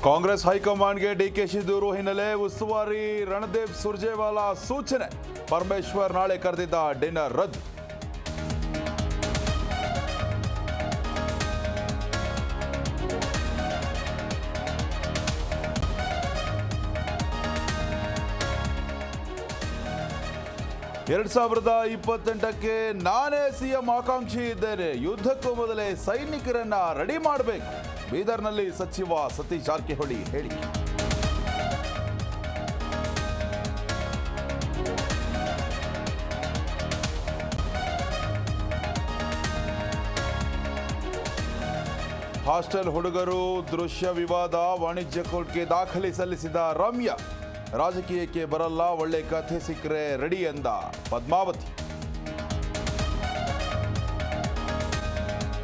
ಕಾಂಗ್ರೆಸ್ ಹೈಕಮಾಂಡ್ಗೆ ಡಿಕೆಶಿ ದೂರು ಹಿನ್ನೆಲೆ ಉಸ್ತುವಾರಿ ರಣದೀಪ್ ಸುರ್ಜೇವಾಲಾ ಸೂಚನೆ. ಪರಮೇಶ್ವರ್ ನಾಳೆ ಕರೆದಿದ್ದ ಡಿನ್ನರ್ ರದ್ದು. ಎರಡ್ 2028ಕ್ಕೆ ನಾನೇ ಸಿಎಂ ಆಕಾಂಕ್ಷಿ ಇದ್ದೇನೆ. ಯುದ್ಧಕ್ಕೂ ಮೊದಲೇ ಸೈನಿಕರನ್ನ ರೆಡಿ ಮಾಡಬೇಕು. ಬೀದರ್ನಲ್ಲಿ ಸಚಿವ ಸತೀಶ್ ಜಾರಕಿಹೊಳಿ ಹೇಳಿಕೆ. ಹಾಸ್ಟೆಲ್ ಹುಡುಗರು ದೃಶ್ಯ ವಿವಾದ, ವಾಣಿಜ್ಯ ಕೋರ್ಟ್ಗೆ ದಾಖಲೆ ಸಲ್ಲಿಸಿದ ರಮ್ಯಾ. ರಾಜಕೀಯಕ್ಕೆ ಬರಲ್ಲ, ಒಳ್ಳೆ ಕಥೆ ಸಿಕ್ಕರೆ ರೆಡಿ ಎಂದ ಪದ್ಮಾವತಿ.